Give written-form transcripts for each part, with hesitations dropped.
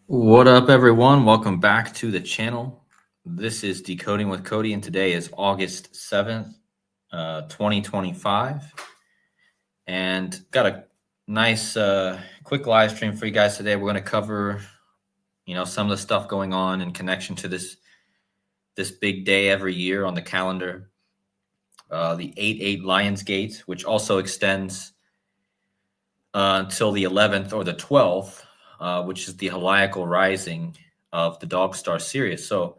What up, everyone? Welcome back to the channel. This is Decoding with Cody, and today is August 7th, 2025. And got a nice, quick live stream for you guys today. We're going to cover, some of the stuff going on in connection to this big day every year on the calendar, the 8/8 Lionsgate, which also extends until the 11th or the 12th. Which is the heliacal rising of the dog star Sirius. So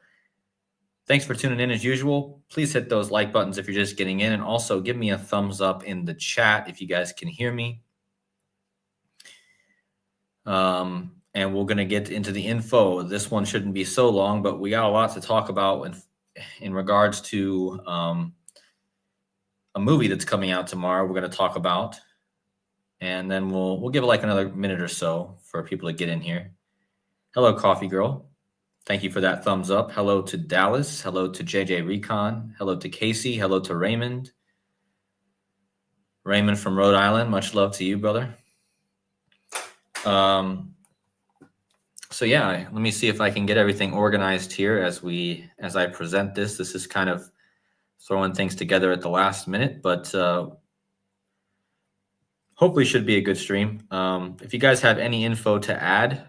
thanks for tuning in as usual. Please hit those like buttons if you're just getting in, and also give me a thumbs up in the chat if you guys can hear me. And we're going to get into the info. This one shouldn't be so long, but we got a lot to talk about in regards to a movie that's coming out tomorrow. We're going to talk about. And then we'll give it like another minute or so for people to get in here. Hello, Coffee Girl. Thank you for that thumbs up. Hello to Dallas. Hello to JJ Recon. Hello to Casey. Hello to Raymond. Raymond from Rhode Island. Much love to you, brother. So yeah, let me see if I can get everything organized here as I present this. This is kind of throwing things together at the last minute, but hopefully should be a good stream. If you guys have any info to add,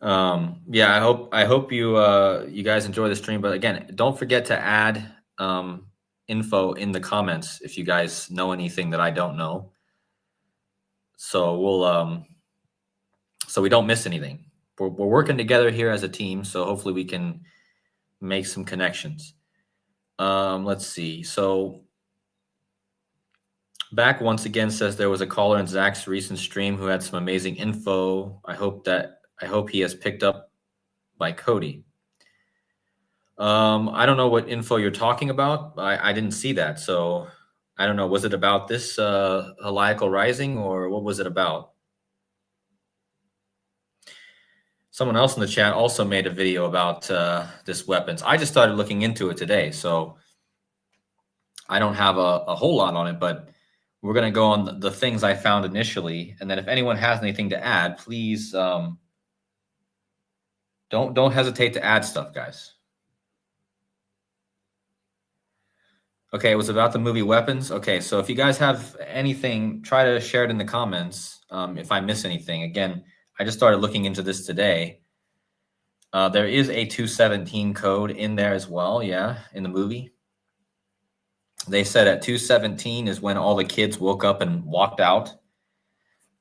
I hope you guys enjoy the stream. But again, don't forget to add info in the comments if you guys know anything that I don't know. So we'll so we don't miss anything. We're working together here as a team, so hopefully we can make some connections. Let's see. So back once again says there was a caller in Zach's recent stream who had some amazing info. I hope he has picked up by Cody. I don't know what info you're talking about. I didn't see that, so I don't know. Was it about this heliacal rising, or what was it about? Someone else in the chat also made a video about this weapons. I just started looking into it today, so I don't have a whole lot on it, but we're going to go on the things I found initially. And then if anyone has anything to add, please don't hesitate to add stuff, guys. Okay, it was about the movie Weapons. Okay, so if you guys have anything, try to share it in the comments if I miss anything. Again, I just started looking into this today. There is a 217 code in there as well, yeah, in the movie. They said at 217 is when all the kids woke up and walked out.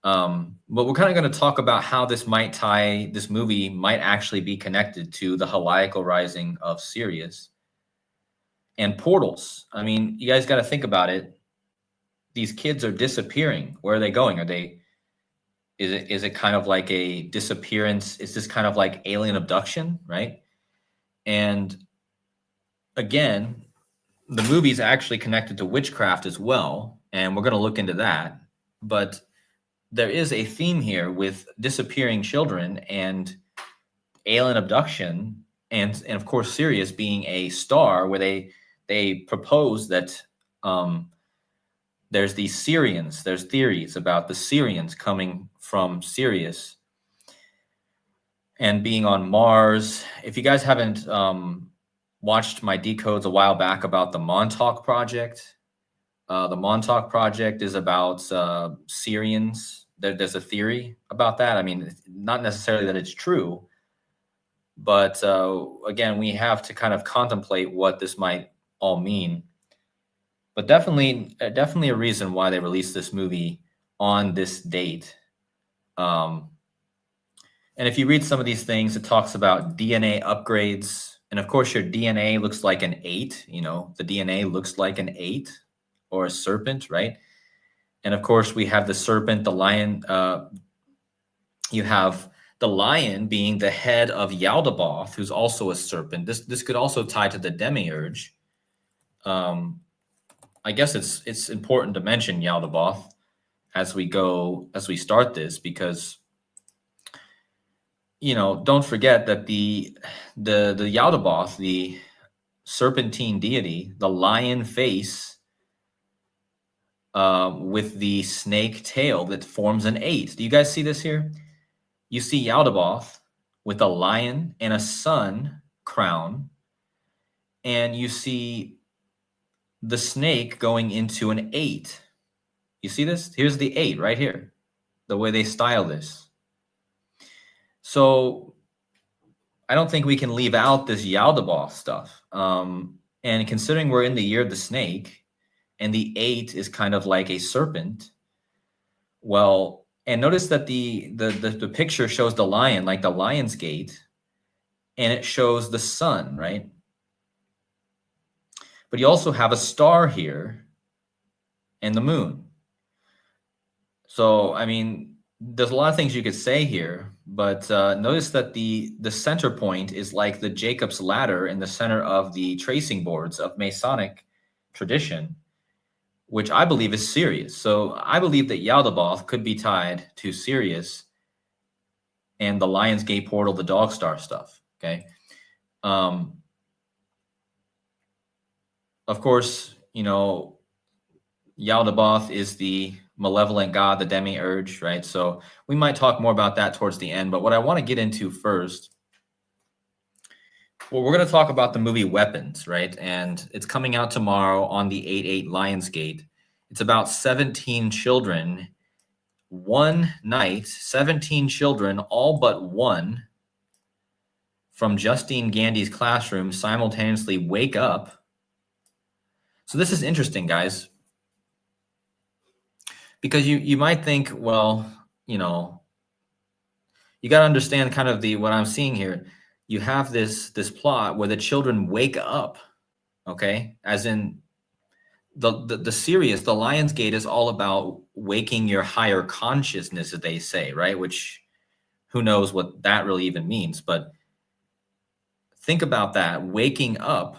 But we're kind of going to talk about how this movie might actually be connected to the heliacal rising of Sirius and portals. I mean, you guys got to think about it. These kids are disappearing. Where are they going? Is it kind of like a disappearance? Is this kind of like alien abduction, right? And again, the movie's actually connected to witchcraft as well, and we're going to look into that. But there is a theme here with disappearing children and alien abduction, and of course Sirius being a star where they propose that there's these Syrians. There's theories about the Syrians coming from Sirius and being on Mars. If you guys haven't watched my decodes a while back about the Montauk Project, the Montauk Project is about Syrians. There's a theory about that. I mean, not necessarily that it's true, but again, we have to kind of contemplate what this might all mean. But definitely a reason why they released this movie on this date. And if you read some of these things, it talks about DNA upgrades. And of course, your DNA looks like an 8. You know, the DNA looks like an 8 or a serpent, right? And of course, we have the serpent, the lion. You have the lion being the head of Yaldabaoth, who's also a serpent. This could also tie to the demiurge. I guess it's important to mention Yaldabaoth as we start this, because don't forget that the Yaldabaoth, the serpentine deity, the lion face with the snake tail that forms an 8. Do you guys see this here? You see Yaldabaoth with a lion and a sun crown, and you see the snake going into an 8. You see this? Here's the 8 right here, the way they style this. So I don't think we can leave out this Yaldabaoth stuff. And considering we're in the year of the snake, and the 8 is kind of like a serpent, well, and notice that the picture shows the lion, like the lion's gate, and it shows the sun, right? But you also have a star here and the moon. So, I mean, there's a lot of things you could say here, but notice that the center point is like the Jacob's ladder in the center of the tracing boards of Masonic tradition, which I believe is Sirius. So I believe that Yaldabaoth could be tied to Sirius and the Lion's Gate portal, the Dog Star stuff. Okay. Of course, you know, Yaldabaoth is the malevolent god, the demiurge, right? So we might talk more about that towards the end. But what I want to get into first, well, we're going to talk about the movie Weapons, right? And it's coming out tomorrow on the 8/8 Lionsgate. It's about 17 children, one night, 17 children, all but one from Justine Gandy's classroom simultaneously wake up. So this is interesting, guys, because you might think, well, you know, you got to understand kind of what I'm seeing here. You have this plot where the children wake up, okay? As in the Sirius, the Lion's Gate is all about waking your higher consciousness, as they say, right? Which who knows what that really even means, but think about that, waking up,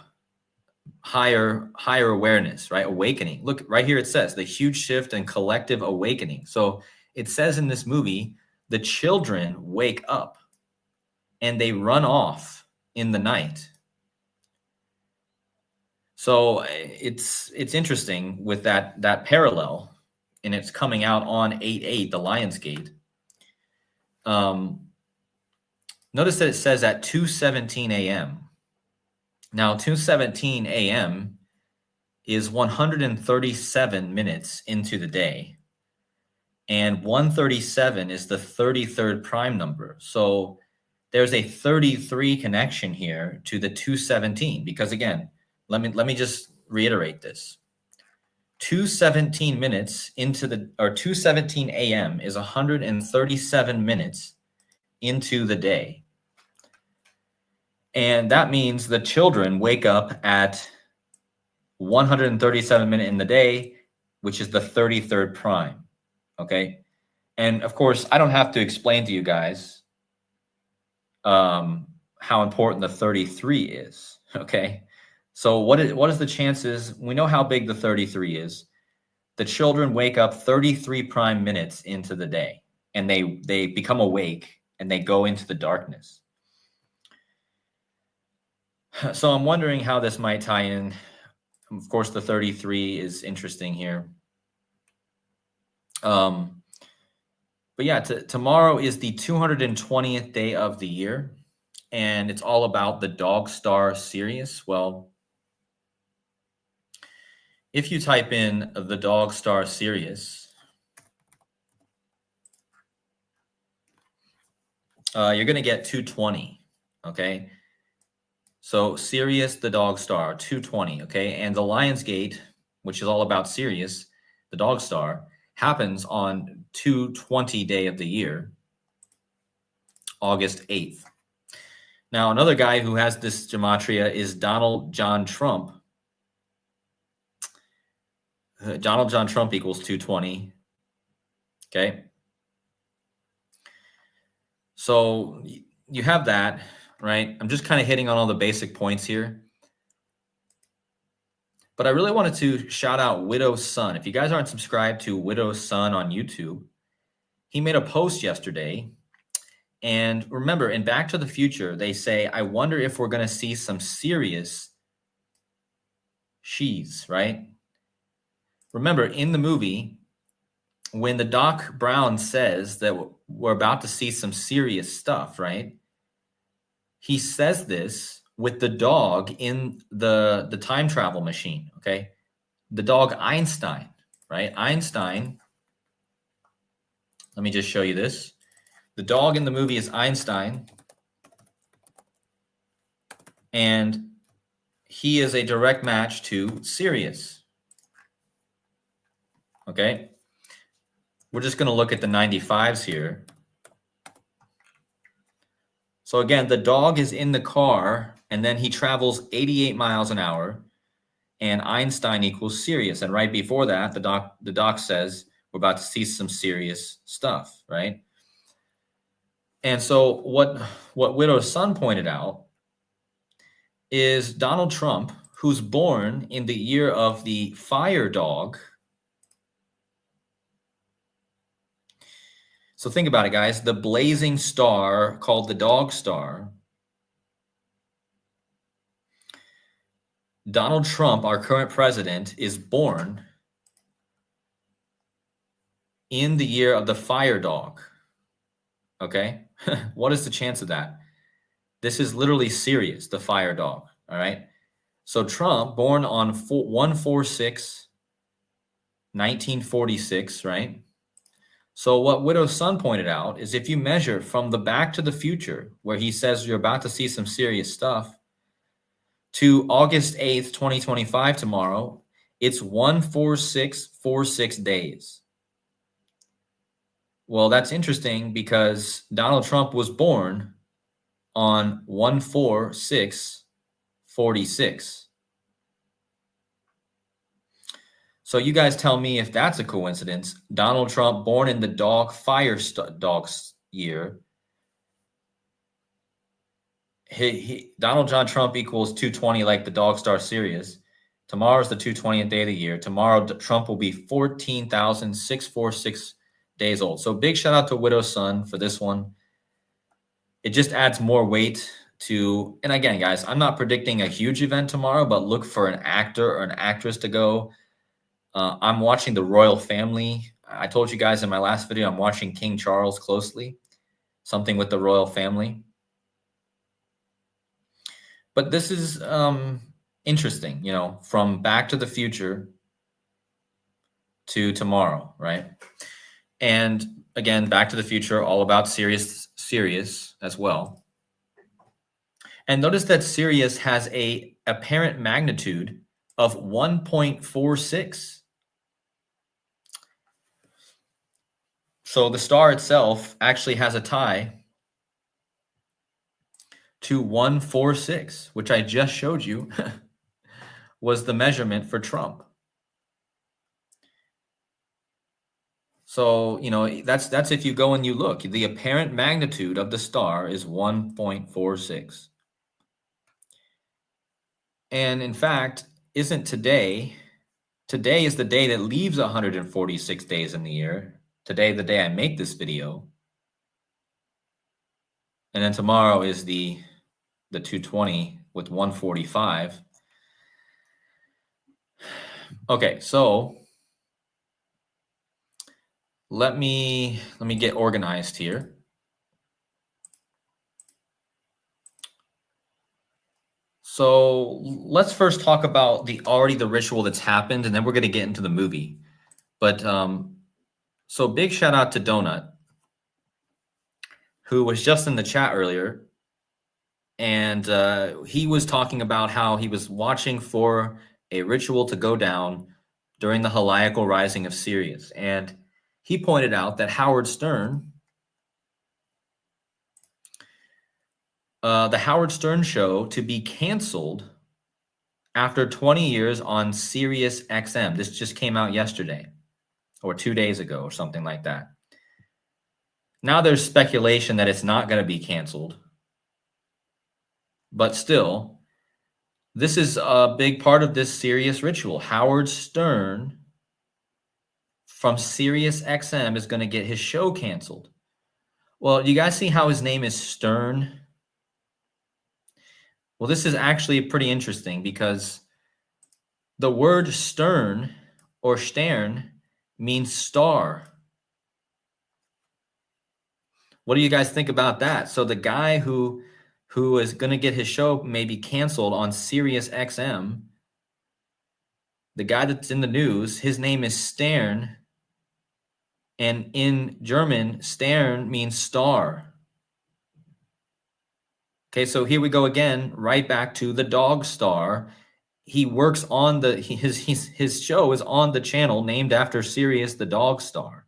higher awareness, right? Awakening. Look right here, it says the huge shift and collective awakening. So it says in this movie, the children wake up and they run off in the night. So it's interesting with that parallel, and it's coming out on 8/8, the Lionsgate. Notice that it says at 2:17 a.m. Now, 2:17 a.m. is 137 minutes into the day, and 137 is the 33rd prime number. So there's a 33 connection here to the 2:17, because again, let me just reiterate this. 2:17 minutes into 2:17 a.m. is 137 minutes into the day. And that means the children wake up at 137 minutes in the day, which is the 33rd prime. Okay. And of course, I don't have to explain to you guys how important the 33 is. Okay. So what is the chances? We know how big the 33 is. The children wake up 33 prime minutes into the day, and they become awake and they go into the darkness. So I'm wondering how this might tie in. Of course, the 33 is interesting here. But yeah, tomorrow is the 220th day of the year, and it's all about the dog star Sirius. Well, if you type in the dog star Sirius, you're going to get 220, okay? So Sirius, the dog star, 220, okay? And the Lionsgate, which is all about Sirius, the dog star, happens on 220 day of the year, August 8th. Now, another guy who has this gematria is Donald John Trump. Donald John Trump equals 220. Okay. So you have that, right? I'm just kind of hitting on all the basic points here. But I really wanted to shout out Widow's Son. If you guys aren't subscribed to Widow's Son on YouTube, he made a post yesterday. And remember, in Back to the Future, they say, I wonder if we're going to see some serious she's, right? remember in the movie, when the Doc Brown says that we're about to see some serious stuff, right? He says this with the dog in the time travel machine, okay? The dog Einstein, right? Einstein, let me just show you this. The dog in the movie is Einstein, and he is a direct match to Sirius. Okay? We're just going to look at the 95s here. So again, the dog is in the car, and then he travels 88 miles an hour, and Einstein equals Sirius. And right before that, the doc says we're about to see some serious stuff, right? And so what Widow's son pointed out is Donald Trump, who's born in the year of the fire dog. So think about it, guys. The blazing star called the dog star. Donald Trump, our current president, is born in the year of the fire dog. Okay? What is the chance of that? This is literally Sirius, the fire dog. All right? So Trump, born on 1/4/6/1946, right? So what Widow's son pointed out is if you measure from the Back to the Future, where he says you're about to see some serious stuff, to August 8th, 2025 tomorrow, it's 1/4/6/46 days. Well, that's interesting because Donald Trump was born on 1/4/6/46. So you guys tell me if that's a coincidence. Donald Trump born in the dog's year. Donald John Trump equals 220 like the dog star Sirius. Tomorrow's the 220th day of the year. Tomorrow Trump will be 14,646 days old. So big shout out to Widow's son for this one. It just adds more weight to, and again, guys, I'm not predicting a huge event tomorrow, but look for an actor or an actress to go. I'm watching the royal family. I told you guys in my last video, I'm watching King Charles closely. Something with the royal family. But this is interesting, you know, from Back to the Future to tomorrow, right? And again, Back to the Future, all about Sirius as well. And notice that Sirius has a apparent magnitude of 1.46. So the star itself actually has a tie to 146, which I just showed you was the measurement for Trump. So, you know, that's if you go and you look, the apparent magnitude of the star is 1.46. And in fact, isn't today is the day that leaves 146 days in the year. Today, the day I make this video. And then tomorrow is the 220 with 145. Okay, so let me get organized here. So let's first talk about the ritual that's happened, and then we're going to get into the movie. But so big shout out to Donut, who was just in the chat earlier, and he was talking about how he was watching for a ritual to go down during the heliacal rising of Sirius, and he pointed out that Howard Stern, the Howard Stern show, to be canceled after 20 years on Sirius XM. This just came out yesterday or 2 days ago or something like that. Now there's speculation that it's not going to be canceled. But still, this is a big part of this Sirius ritual. Howard Stern from Sirius XM is going to get his show canceled. Well, you guys see how his name is Stern? Well, this is actually pretty interesting because the word stern or Stern means star. What do you guys think about that? So the guy who is going to get his show maybe canceled on Sirius XM, the guy that's in the news, his name is Stern, and in German, Stern means star. Okay, so here we go again, right back to the dog star. He works on his show is on the channel named after Sirius the dog star.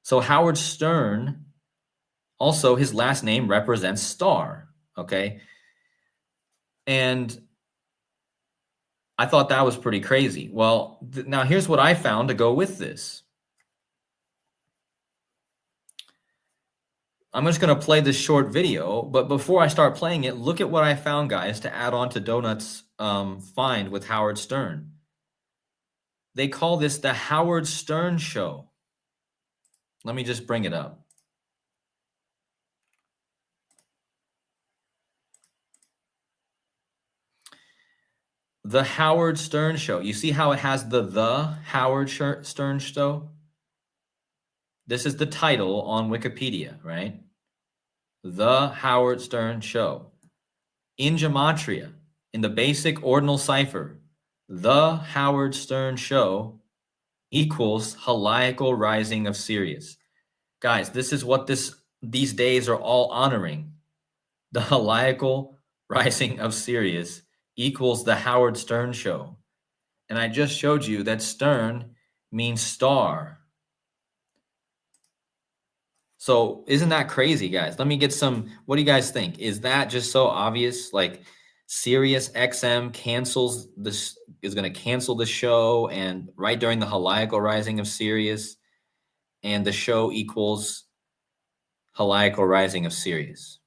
So Howard Stern, also his last name represents star, okay? And I thought that was pretty crazy. Well, now here's what I found to go with this. I'm just going to play this short video, but before I start playing it, look at what I found, guys, to add on to Donut's find with Howard Stern. They call this the Howard Stern Show. Let me just bring it up. The Howard Stern Show. You see how it has the Howard Stern Show? This is the title on Wikipedia, right? The Howard Stern Show. In gematria, in the basic ordinal cipher, the Howard Stern Show equals heliacal rising of Sirius. Guys, this is what these days are all honoring. The heliacal rising of Sirius equals the Howard Stern Show. And I just showed you that Stern means star. So isn't that crazy, guys? Let me get some, what do you guys think? Is that just so obvious? Like Sirius XM cancels this, is going to cancel the show, and right during the heliacal rising of Sirius, and the show equals heliacal rising of Sirius.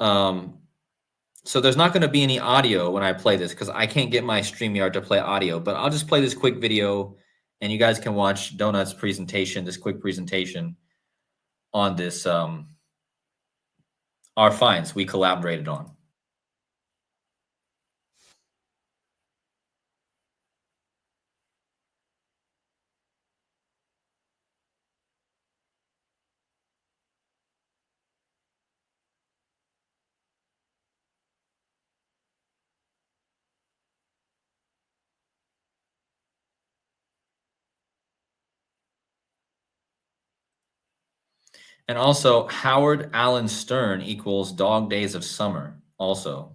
So there's not going to be any audio when I play this because I can't get my StreamYard to play audio, but I'll just play this quick video and you guys can watch Donut's presentation, this quick presentation on this, our finds we collaborated on. And also, Howard Allen Stern equals Dog Days of Summer, also.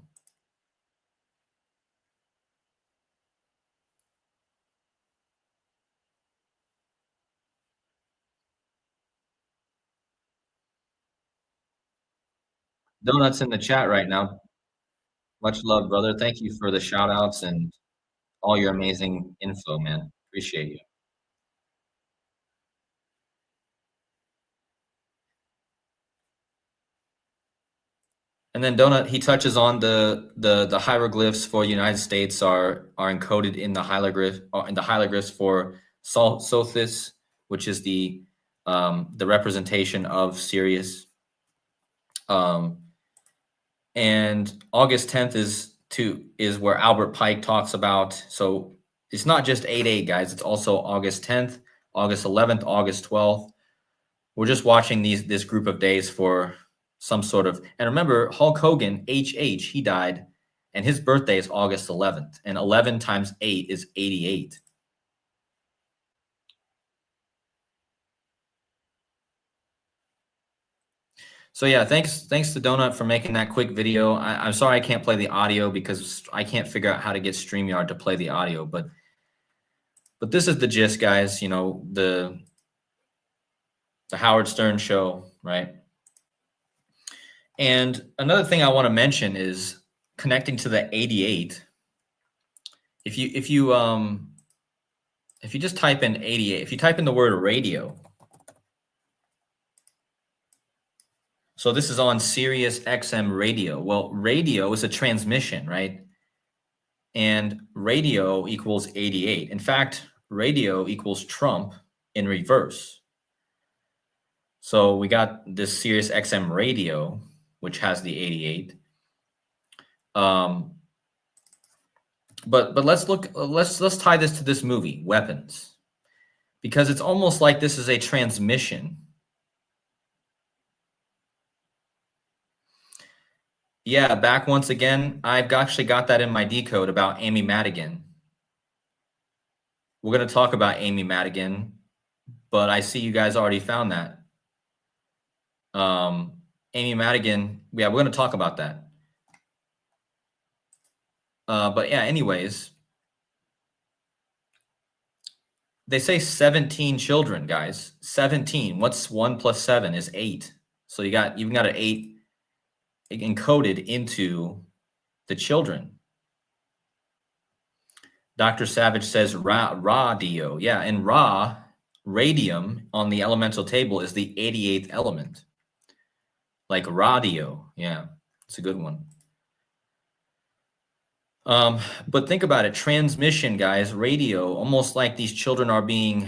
Donut's in the chat right now. Much love, brother. Thank you for the shout outs and all your amazing info, man. Appreciate you. And then Donut, he touches on the hieroglyphs for the United States are encoded in the hieroglyphs for Sothis, which is the representation of Sirius. And August 10th is where Albert Pike talks about. So it's not just 8/8, guys. It's also August 10th, August 11th, August 12th. We're just watching this group of days for some sort of, and remember Hulk Hogan, HH, he died, and his birthday is August 11th, and 11 times 8 is 88. So yeah, thanks to Donut for making that quick video. I'm sorry I can't play the audio because I can't figure out how to get StreamYard to play the audio, but this is the gist, guys. You know, the Howard Stern Show, right? And another thing I want to mention is connecting to the 88. If you just type in 88, if you type in the word radio, so this is on Sirius XM radio. Well, radio is a transmission, right? And radio equals 88. In fact, radio equals Trump in reverse. So we got this Sirius XM radio, which has the 88. But let's tie this to this movie, Weapons, because it's almost like this is a transmission. Yeah, back once again. I've actually got that in my decode about Amy Madigan. We're going to talk about Amy Madigan, but I see you guys already found that. Amy Madigan, yeah, we're going to talk about that. But yeah, anyways, they say 17 children, guys. 17. What's 1 plus 7 is 8. So you've got an 8 encoded into the children. Dr. Savage says radio. Yeah, and radium on the elemental table is the 88th element. Like radio. Yeah, it's a good one. But think about it. Transmission, guys, radio, almost like these children are being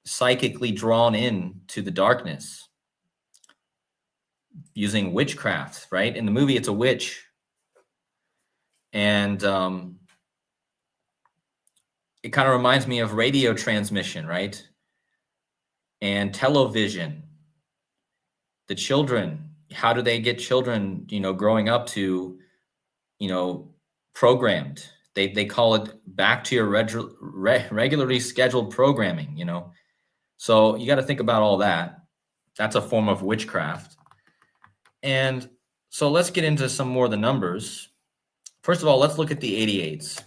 psychically drawn in to the darkness using witchcraft, right? In the movie, it's a witch. And it kind of reminds me of radio transmission, right? And television. The children, how do they get children, growing up to, programmed? They call it back to your regularly scheduled programming, So you got to think about all that. That's a form of witchcraft. And so let's get into some more of the numbers. First of all, let's look at the 88s.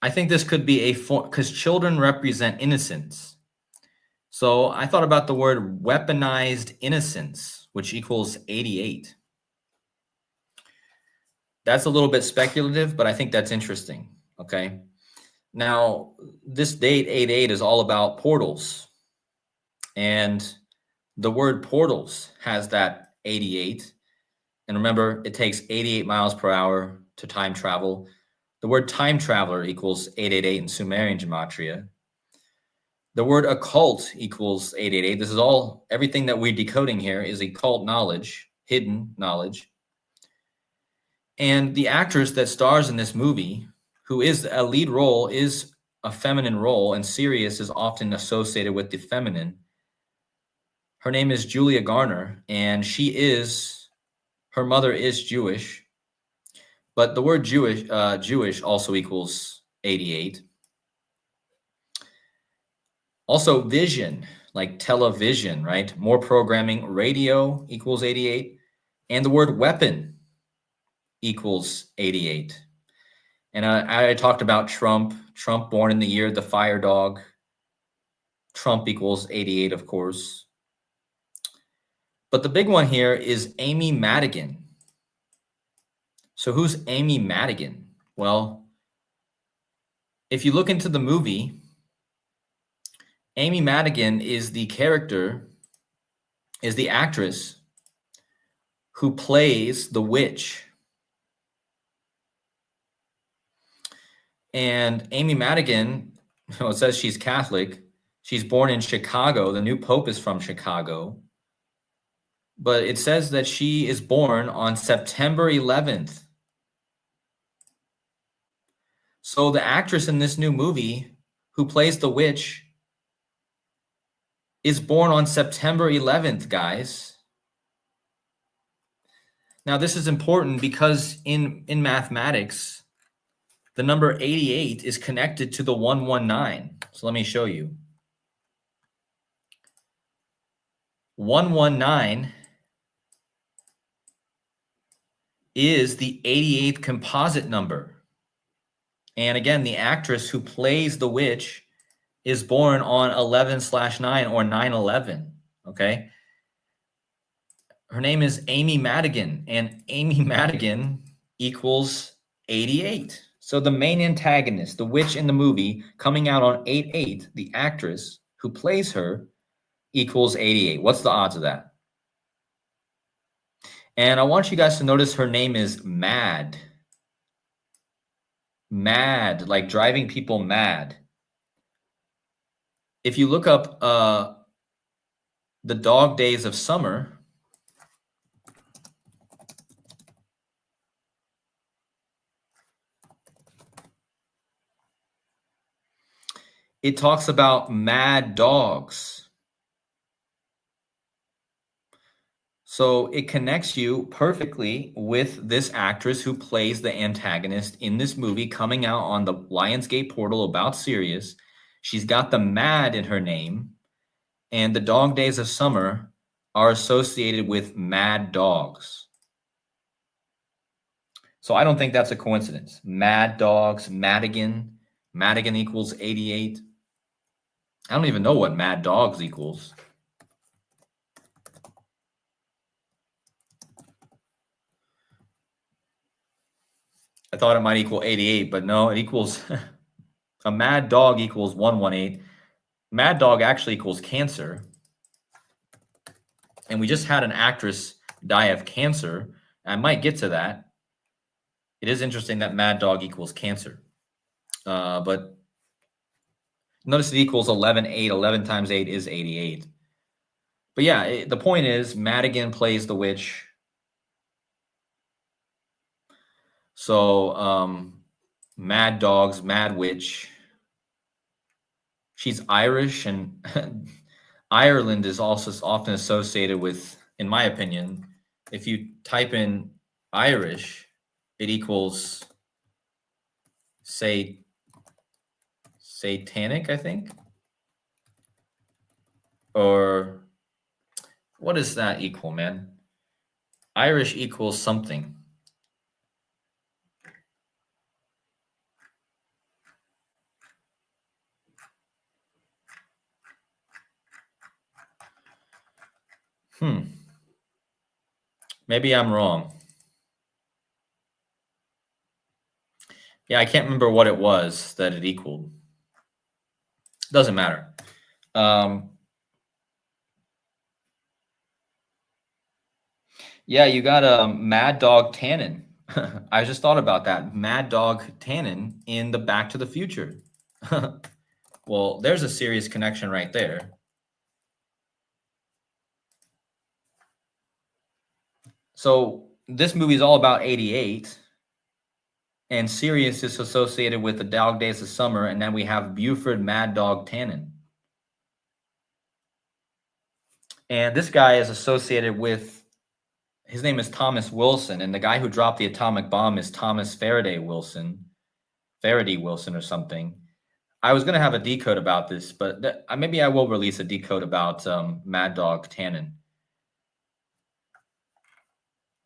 I think this could be because children represent innocence. So I thought about the word weaponized innocence, which equals 88. That's a little bit speculative, but I think that's interesting. Okay. Now, this date, 88, is all about portals. And the word portals has that 88. And remember, it takes 88 miles per hour to time travel. The word time traveler equals 888 in Sumerian gematria. The word occult equals 888. This is everything that we're decoding here is occult knowledge, hidden knowledge. And the actress that stars in this movie, who is a lead role, is a feminine role, and Sirius is often associated with the feminine. Her name is Julia Garner, and her mother is Jewish. But the word Jewish also equals 88. Also vision, like television, right? More programming, radio equals 88. And the word weapon equals 88. And I talked about Trump born in the year the fire dog. Trump equals 88, of course. But the big one here is Amy Madigan. So who's Amy Madigan? Well, if you look into the movie, Amy Madigan is the actress who plays the witch. And Amy Madigan, it says she's Catholic. She's born in Chicago. The new pope is from Chicago. But it says that she is born on September 11th. So the actress in this new movie who plays the witch is born on September 11th, guys. Now, this is important because in mathematics, the number 88 is connected to the 119. So let me show you. 119 is the 88th composite number. And again, the actress who plays the witch is born on 11/9 or 9/11. Okay. Her name is Amy Madigan, and Amy Madigan equals 88. So the main antagonist, the witch in the movie, coming out on 8/8, the actress who plays her equals 88. What's the odds of that? And I want you guys to notice her name is Mad. Mad, like driving people mad. If you look up the dog days of summer, It talks about mad dogs. So it connects you perfectly with this actress who plays the antagonist in this movie coming out on the Lionsgate portal about Sirius. She's got the mad in her name, and the dog days of summer are associated with mad dogs. So I don't think that's a coincidence. Mad dogs, Madigan. Madigan equals 88. I don't even know what mad dogs equals. I thought it might equal 88, but no, it equals a mad dog equals 118. Mad dog actually equals cancer. And we just had an actress die of cancer. I might get to that. It is interesting that mad dog equals cancer. But notice it equals 11, 8. 11 times 8 is 88. But yeah, the point is Madigan plays the witch. So mad dogs, mad witch. She's Irish, and Ireland is also often associated with, in my opinion, if you type in Irish, it equals, say, satanic, I think. Or what does that equal, man? Irish equals something. Maybe I'm wrong. Yeah, I can't remember what it was that it equaled. Doesn't matter. Yeah, you got a Mad Dog Tannen. I just thought about that. Mad Dog Tannen in the Back to the Future. Well, there's a serious connection right there. So this movie is all about 88, and Sirius is associated with the Dog Days of Summer, and then we have Buford Mad Dog Tannen. And this guy is associated with, his name is Thomas Wilson, and the guy who dropped the atomic bomb is Thomas Faraday Wilson or something. I was going to have a decode about this, but maybe I will release a decode about Mad Dog Tannen.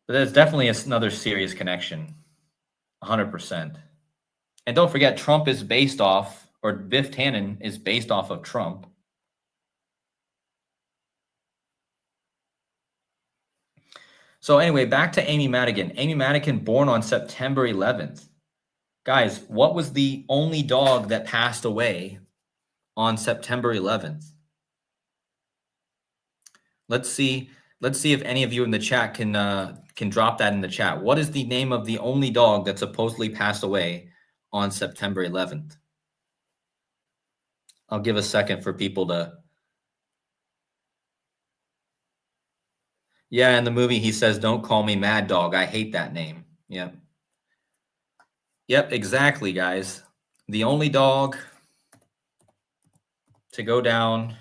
But there's definitely another serious connection, 100%. And don't forget, Trump is based off, or Biff Tannen is based off of Trump. So anyway, back to Amy Madigan. Amy Madigan, born on September 11th. Guys, what was the only dog that passed away on September 11th? Let's see if any of you in the chat can drop that in the chat. What is the name of the only dog that supposedly passed away on September 11th? I'll give a second for people to. Yeah, in the movie he says, "Don't call me Mad Dog. I hate that name." Yep. Yep, exactly, guys. The only dog to go down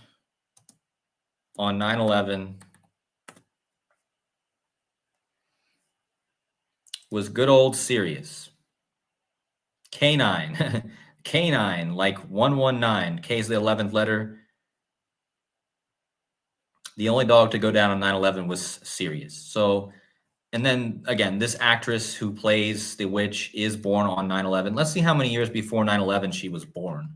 on 9/11 was good old Sirius. K9. K9, like 119. K is the 11th letter. The only dog to go down on 9/11 was Sirius. So, and then again, this actress who plays the witch is born on 9/11. Let's see how many years before 9/11 she was born.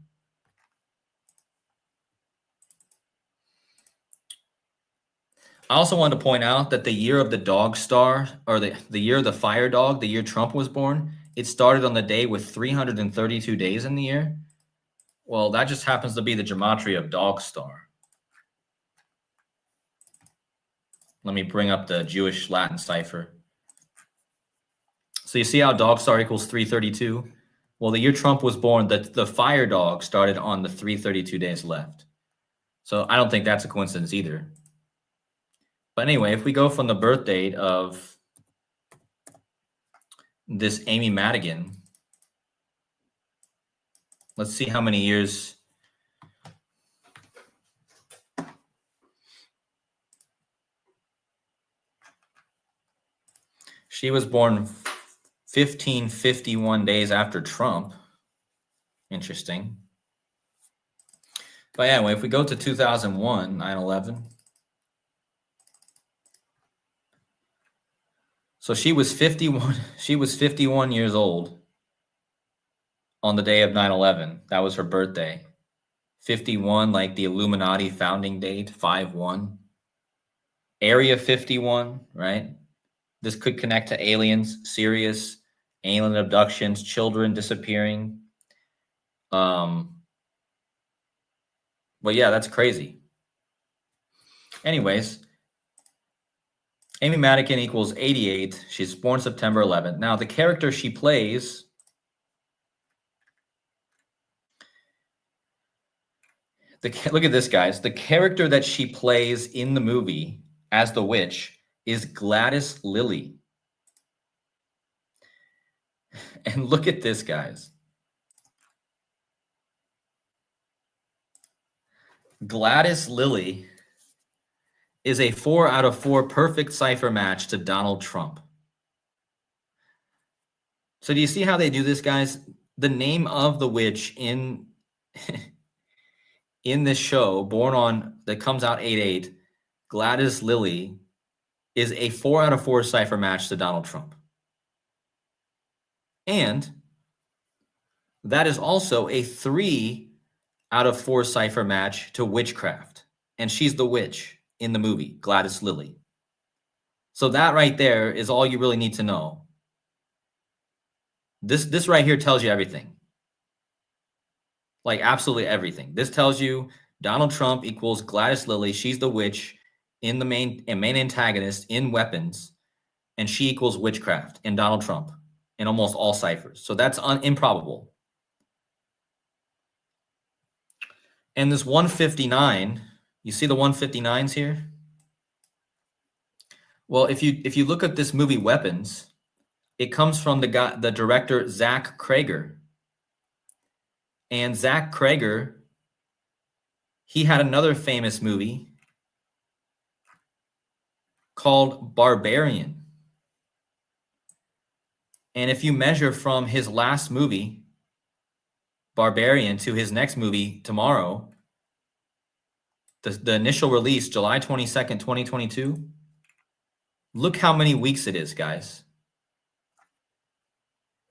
I also wanted to point out that the year of the dog star, or the year of the fire dog, the year Trump was born, it started on the day with 332 days in the year. Well, that just happens to be the gematria of dog star. Let me bring up the Jewish Latin cipher. So you see how dog star equals 332? Well, the year Trump was born, the fire dog started on the 332 days left. So I don't think that's a coincidence either. But anyway, if we go from the birth date of this Amy Madigan, let's see how many years She was born 1551 days after Trump. Interesting. But anyway, if we go to 2001, 9/11. So she was 51. She was 51 years old on the day of 9/11. That was her birthday. 51, like the Illuminati founding date, 5/1. Area 51, right? This could connect to aliens, SIRIUS, alien abductions, children disappearing. But yeah, that's crazy. Anyways, Amy Madigan equals 88. She's born September 11th. Now, the character she plays, look at this, guys. The character that she plays in the movie as the witch is Gladys Lilly. And look at this, guys. Gladys Lilly is a 4 out of 4 perfect cipher match to Donald Trump. So do you see how they do this, guys? The name of the witch in in this show, that comes out 8/8, Gladys Lilly, is a 4 out of 4 cipher match to Donald Trump. And that is also a 3 out of 4 cipher match to witchcraft. And she's the witch in the movie, Gladys Lilly. So that right there is all you really need to know. This right here tells you everything. Like absolutely everything. This tells you Donald Trump equals Gladys Lilly. She's the witch in the main antagonist in Weapons, and she equals witchcraft in Donald Trump in almost all ciphers. So that's improbable. And this 159, you see the 159s here? Well, if you look at this movie Weapons, it comes from the director Zach Cregger. And Zach Cregger, he had another famous movie called Barbarian. And if you measure from his last movie, Barbarian, to his next movie, Tomorrow, the initial release, July 22nd, 2022, look how many weeks it is, guys.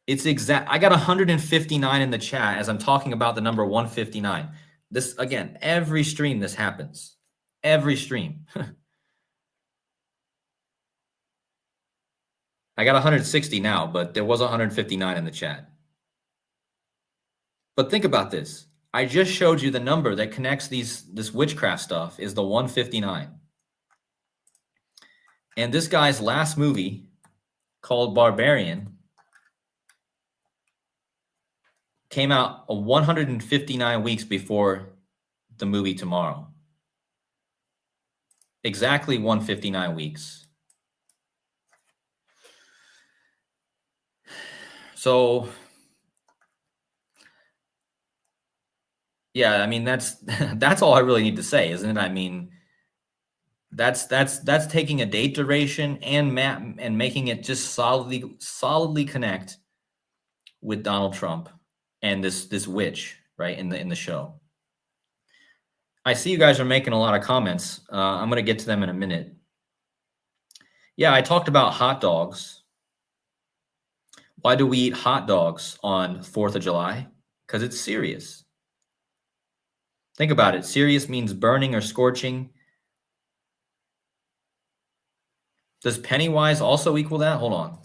It's exact. I got 159 in the chat as I'm talking about the number 159. This, again, every stream this happens. Every stream. I got 160 now, but there was 159 in the chat. But think about this. I just showed you the number that connects this witchcraft stuff is the 159. And this guy's last movie, called Barbarian, came out 159 weeks before the movie Tomorrow. Exactly 159 weeks. So, yeah, I mean, that's all I really need to say, isn't it? I mean, that's taking a date duration and making it just solidly connect with Donald Trump and this witch, right, in the show. I see you guys are making a lot of comments. I'm going to get to them in a minute. Yeah, I talked about hot dogs. Why do we eat hot dogs on 4th of July? Because it's serious. Think about it. Serious means burning or scorching. Does Pennywise also equal that? Hold on.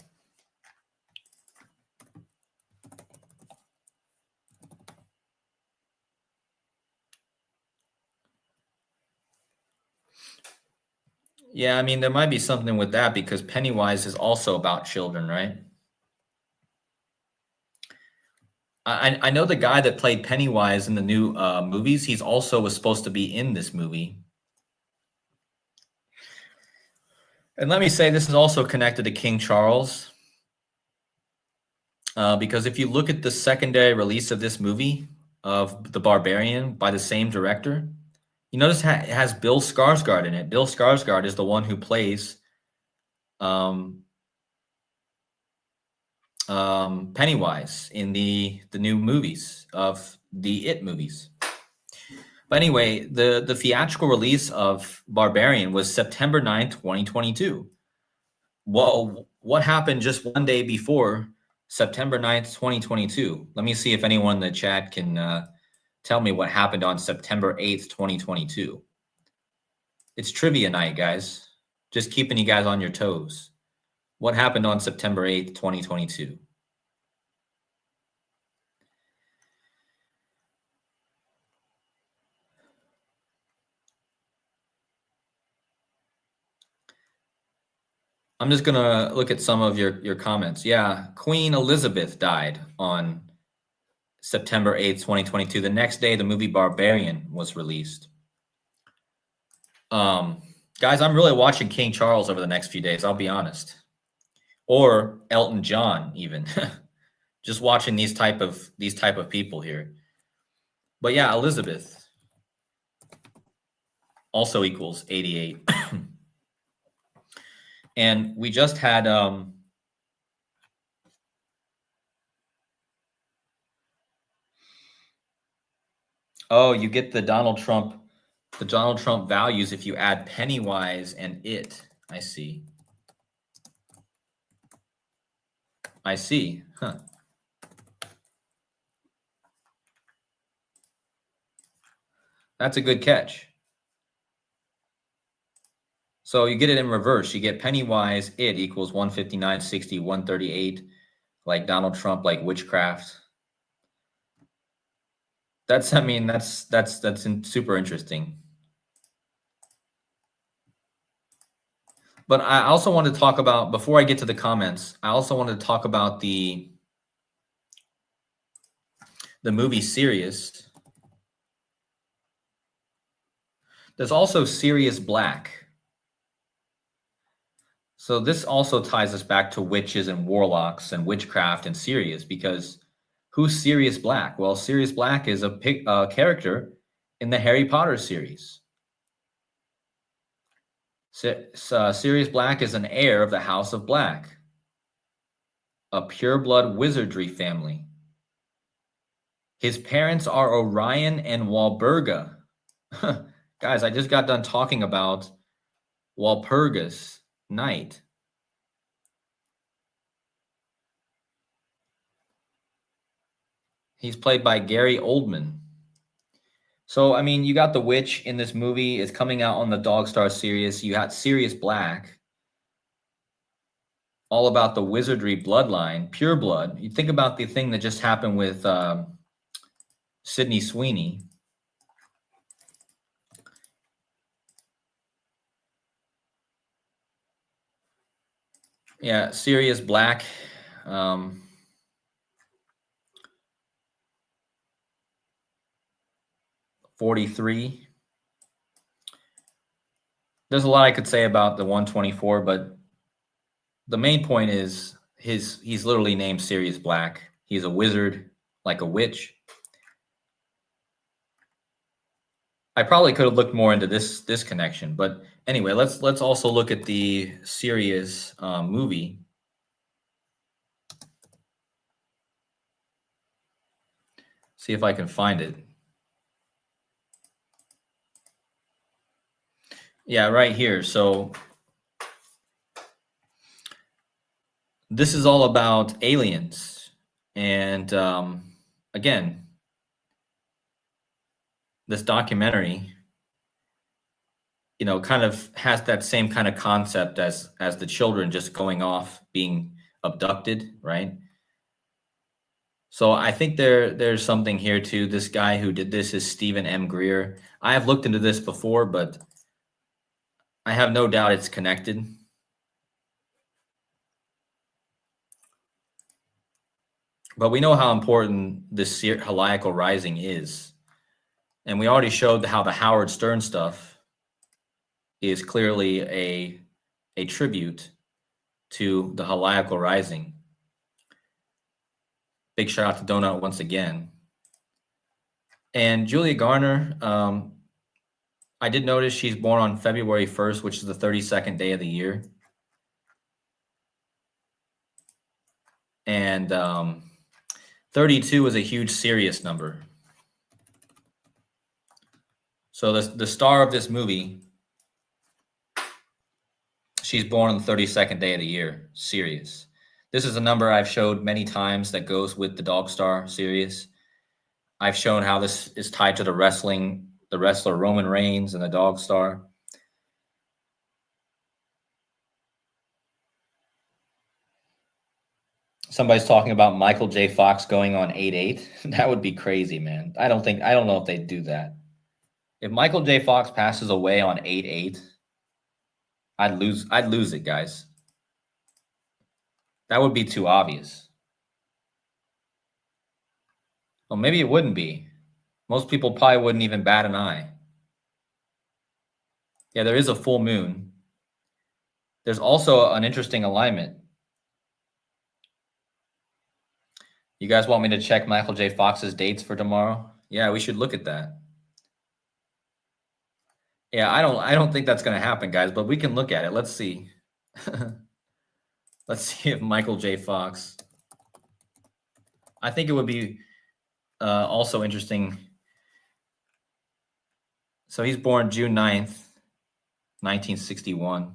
Yeah, I mean, there might be something with that because Pennywise is also about children, right? I know the guy that played Pennywise in the new movies. He's also was supposed to be in this movie. And let me say, this is also connected to King Charles. Because if you look at the secondary release of this movie, of The Barbarian, by the same director, you notice it has Bill Skarsgård in it. Bill Skarsgård is the one who plays Pennywise in the new movies of the It movies. But anyway, the theatrical release of Barbarian was September 9th, 2022. Well, what happened just one day before September 9th, 2022? Let me see if anyone in the chat can tell me what happened on September 8th, 2022. It's trivia night, guys. Just keeping you guys on your toes. What happened on September 8th, 2022? I'm just going to look at some of your comments. Yeah, Queen Elizabeth died on September 8th, 2022. The next day, the movie Barbarian was released. Guys, I'm really watching King Charles over the next few days, I'll be honest. Or Elton John, even. Just watching these type of people here. But yeah, Elizabeth also equals 88. And we just had oh, you get the Donald Trump values if you add Pennywise and It. I see. Huh. That's a good catch. So you get it in reverse. You get Pennywise, It equals 159, 60, 138, like Donald Trump, like witchcraft. That's super interesting. But I also want to talk about, before I get to the comments, I also wanted to talk about the movie SIRIUS. There's also Sirius Black. So this also ties us back to witches and warlocks and witchcraft and Sirius, because who's Sirius Black? Well, Sirius Black is a character in the Harry Potter series. Sirius Black is an heir of the House of Black, a pureblood wizardry family. His parents are Orion and Walburga. Guys, I just got done talking about Walpurgis Night. He's played by Gary Oldman. So, I mean, you got the witch in this movie. It's coming out on the Dog Star series. You got Sirius Black, all about the wizardry bloodline, pure blood. You think about the thing that just happened with Sydney Sweeney. Yeah, Sirius Black. 43. There's a lot I could say about the 124, but the main point is he's literally named Sirius Black. He's a wizard, like a witch. I probably could have looked more into this connection, but anyway, let's also look at the SIRIUS movie. See if I can find it. Yeah, right here. So this is all about aliens. And again, this documentary, you know, kind of has that same kind of concept as the children just going off being abducted, right? So I think there's something here too. This guy who did this is Stephen M. Greer. I have looked into this before, but I have no doubt it's connected. But we know how important this heliacal rising is. And we already showed how the Howard Stern stuff is clearly a tribute to the heliacal rising. Big shout out to Donut once again. And Julia Garner, I did notice she's born on February 1st, which is the 32nd day of the year. And 32 is a huge SIRIUS number. So the star of this movie, she's born on the 32nd day of the year, SIRIUS. This is a number I've showed many times that goes with the dog star, SIRIUS. I've shown how this is tied to the wrestler Roman Reigns and the dog star. Somebody's talking about Michael J. Fox going on 8-8. That would be crazy, man. I don't know if they'd do that. If Michael J. Fox passes away on 8-8, I'd lose it, guys. That would be too obvious. Well, maybe it wouldn't be. Most people probably wouldn't even bat an eye. Yeah, there is a full moon. There's also an interesting alignment. You guys want me to check Michael J. Fox's dates for tomorrow? Yeah, we should look at that. Yeah, I don't think that's going to happen, guys, but we can look at it. Let's see. Let's see if Michael J. Fox. I think it would be also interesting. So he's born June 9th, 1961.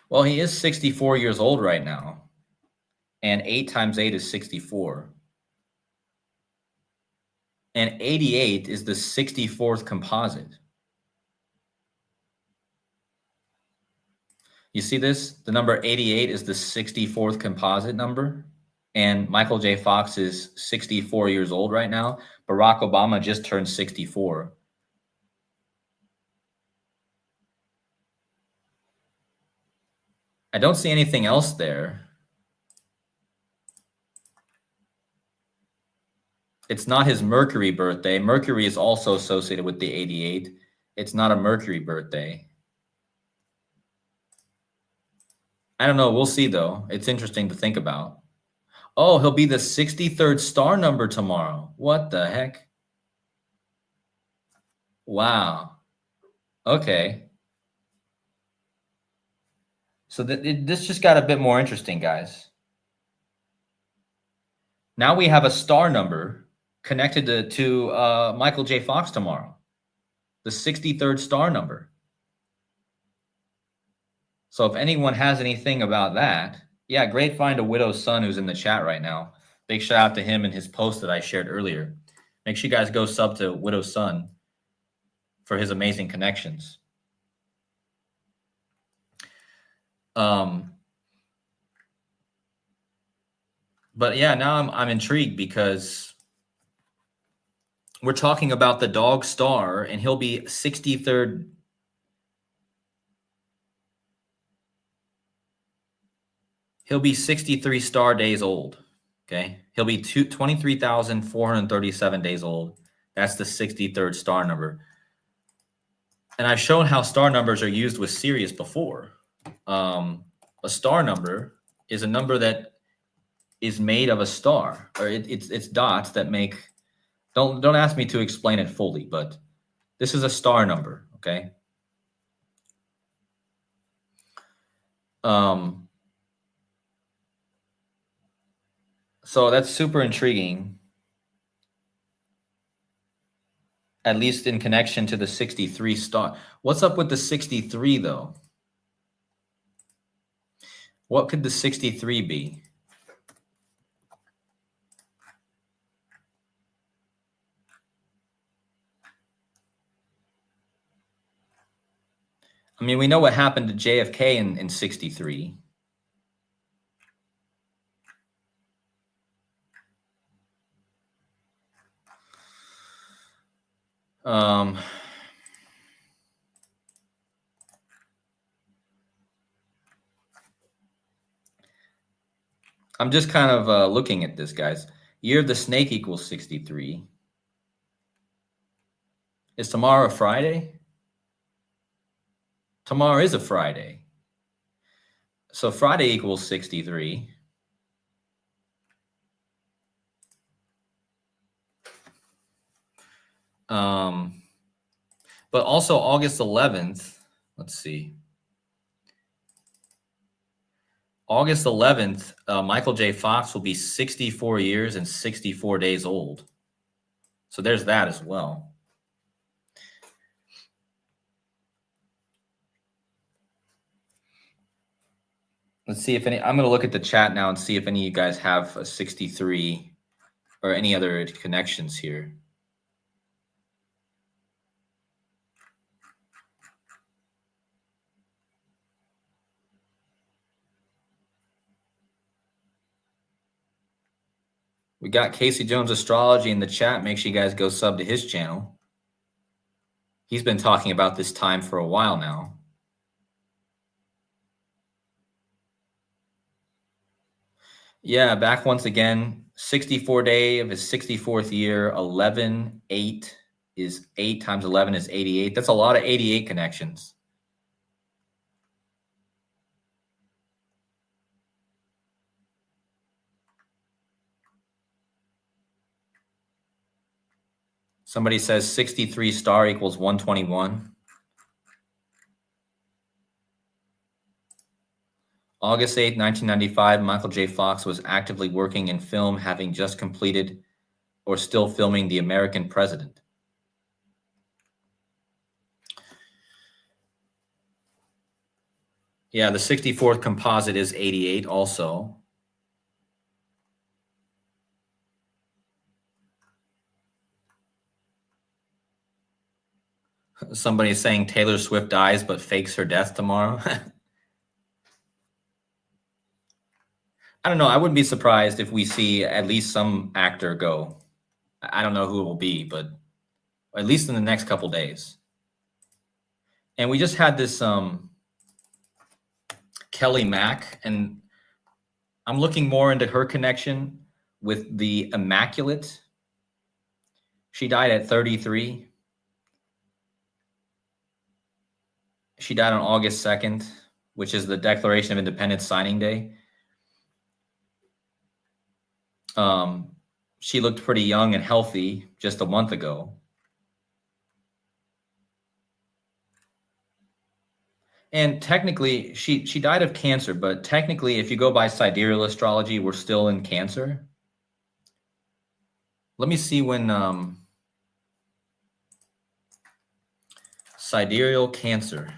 Well, he is 64 years old right now. And 8 times 8 is 64. And 88 is the 64th composite. You see this? The number 88 is the 64th composite number. And Michael J. Fox is 64 years old right now. Barack Obama just turned 64. I don't see anything else there. It's not his Mercury birthday. Mercury is also associated with the 88. It's not a Mercury birthday. I don't know. We'll see, though. It's interesting to think about. Oh, he'll be the 63rd star number tomorrow. What the heck? Wow. Okay. So this just got a bit more interesting, guys. Now we have a star number connected to Michael J. Fox tomorrow. The 63rd star number. So if anyone has anything about that, yeah, great find a widow's son who's in the chat right now. Big shout out to him and his post that I shared earlier. Make sure you guys go sub to Widow's Son for his amazing connections. But yeah, now I'm intrigued because we're talking about the dog star, and he'll be 63rd. He'll be 63 star days old. Okay. He'll be 23,437 days old. That's the 63rd star number. And I've shown how star numbers are used with SIRIUS before. A star number is a number that is made of a star, or it's dots that make. Don't ask me to explain it fully, but this is a star number. Okay. So that's super intriguing, at least in connection to the 63 star. What's up with the 63, though? What could the 63 be? I mean, we know what happened to JFK in 63. I'm just kind of looking at this, guys. Year of the snake equals 63. Is tomorrow a Friday? Tomorrow is a Friday. So Friday equals 63. But also August 11th, let's see. August 11th, Michael J. Fox will be 64 years and 64 days old. So there's that as well. Let's see if any, I'm going to look at the chat now and see if any of you guys have a 63 or any other connections here. We got Casey Jones Astrology in the chat. Make sure you guys go sub to his channel. He's been talking about this time for a while now. Yeah, back once again. 64 day of his 64th year. 11/8 is 8 times 11 is 88. That's a lot of 88 connections. Somebody says 63 star equals 121. August 8th, 1995, Michael J. Fox was actively working in film, having just completed or still filming The American President. Yeah, the 64th composite is 88 also. Somebody is saying Taylor Swift dies but fakes her death tomorrow. I don't know. I wouldn't be surprised if we see at least some actor go. I don't know who it will be, but at least in the next couple days. And we just had this Kelly Mack, and I'm looking more into her connection with the Immaculate. She died at 33. She died on August 2nd, which is the Declaration of Independence signing day. She looked pretty young and healthy just a month ago. And technically, she died of cancer, but technically, if you go by sidereal astrology, we're still in Cancer. Let me see when sidereal Cancer.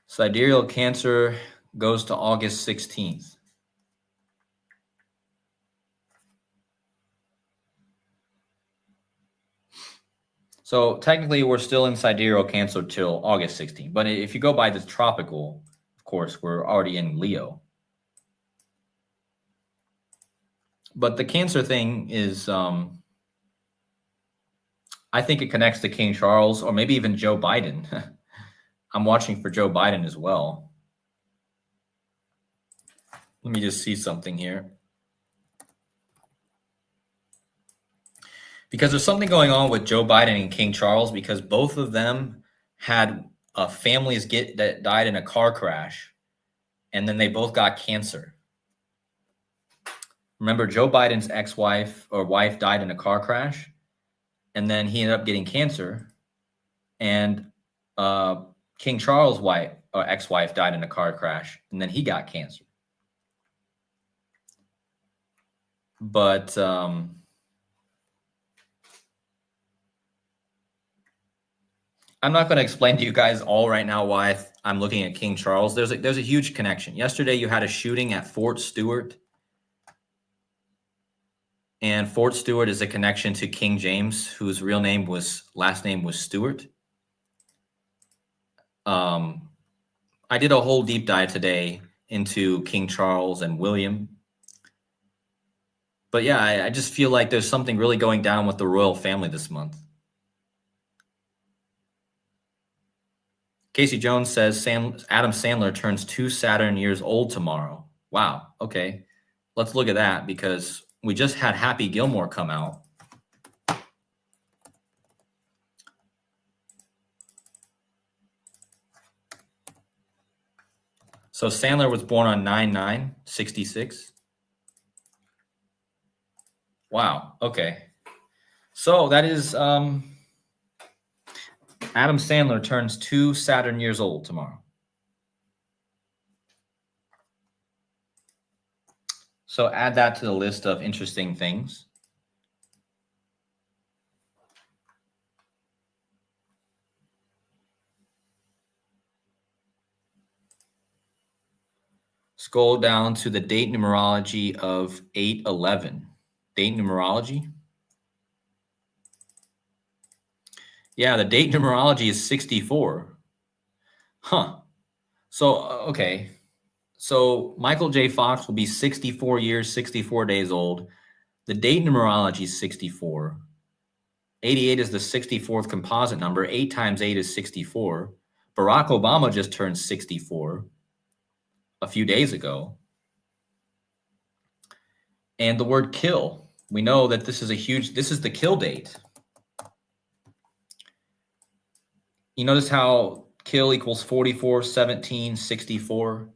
Sidereal Cancer goes to August 16th. So technically, we're still in sidereal Cancer till August 16th. But if you go by the tropical, of course, we're already in Leo. But the Cancer thing is, I think it connects to King Charles or maybe even Joe Biden. I'm watching for Joe Biden as well. Let me just see something here. Because there's something going on with Joe Biden and King Charles, because both of them had families that died in a car crash, and then they both got cancer. Remember, Joe Biden's ex-wife or wife died in a car crash, and then he ended up getting cancer. And King Charles' wife or ex-wife died in a car crash, and then he got cancer. But I'm not going to explain to you guys all right now why I'm looking at King Charles. There's a huge connection. Yesterday, you had a shooting at Fort Stewart. And Fort Stewart is a connection to King James, whose last name was Stewart. I did a whole deep dive today into King Charles and William. But yeah, I just feel like there's something really going down with the royal family this month. Casey Jones says Adam Sandler turns 2 Saturn years old tomorrow. Wow. Okay. Let's look at that, because we just had Happy Gilmore come out. So Sandler was born on 9/9/66. Wow. Okay. So that is Adam Sandler turns 2 Saturn years old tomorrow. So add that to the list of interesting things. Scroll down to the date numerology of 8/11. Date numerology? Yeah, the date numerology is 64. Huh. So, okay. So Michael J. Fox will be 64 years, 64 days old. The date numerology is 64. 88 is the 64th composite number. 8 times 8 is 64. Barack Obama just turned 64 a few days ago. And the word kill, we know that this is the kill date. You notice how kill equals 44, 17, 64?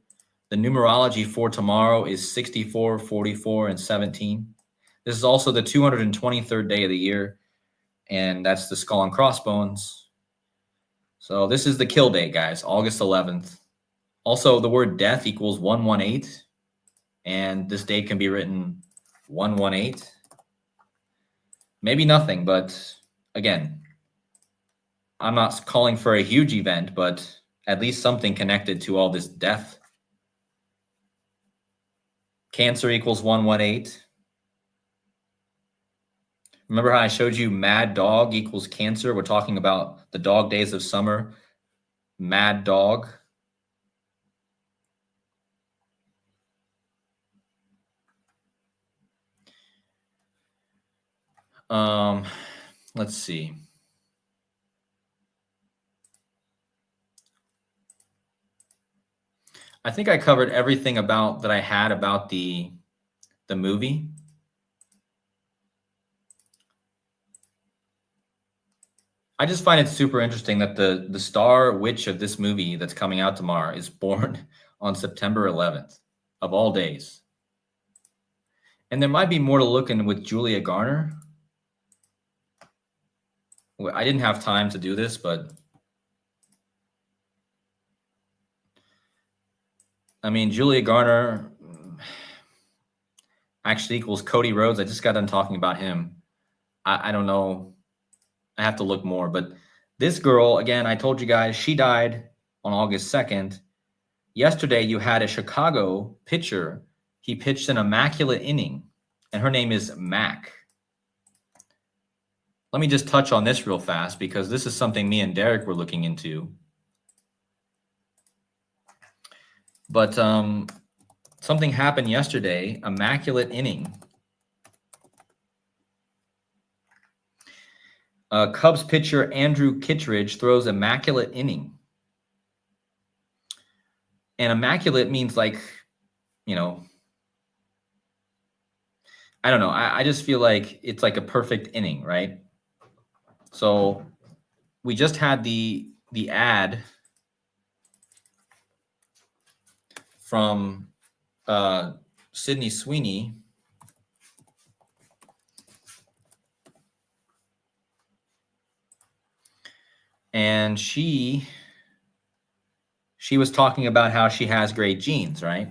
The numerology for tomorrow is 64, 44, and 17. This is also the 223rd day of the year, and that's the skull and crossbones. So this is the kill date, guys, August 11th. Also, the word death equals 118, and this date can be written 118. Maybe nothing, but again, I'm not calling for a huge event, but at least something connected to all this death. Cancer equals 118. Remember how I showed you Mad Dog equals Cancer? We're talking about the dog days of summer. Mad Dog. Let's see. I think I covered everything about that I had about the movie. I just find it super interesting that the star witch of this movie that's coming out tomorrow is born on September 11th, of all days. And there might be more to look in with Julia Garner. I didn't have time to do this, but I mean, Julia Garner actually equals Cody Rhodes. I just got done talking about him. I don't know. I have to look more. But this girl, again, I told you guys, she died on August 2nd. Yesterday, you had a Chicago pitcher. He pitched an immaculate inning, and her name is Mac. Let me just touch on this real fast because this is something me and Derek were looking into. But something happened yesterday, immaculate inning. Cubs pitcher Andrew Kittredge throws immaculate inning. And immaculate means like, you know, I don't know. I just feel like it's like a perfect inning, right? So we just had the ad from Sydney Sweeney. And she was talking about how she has great genes, right?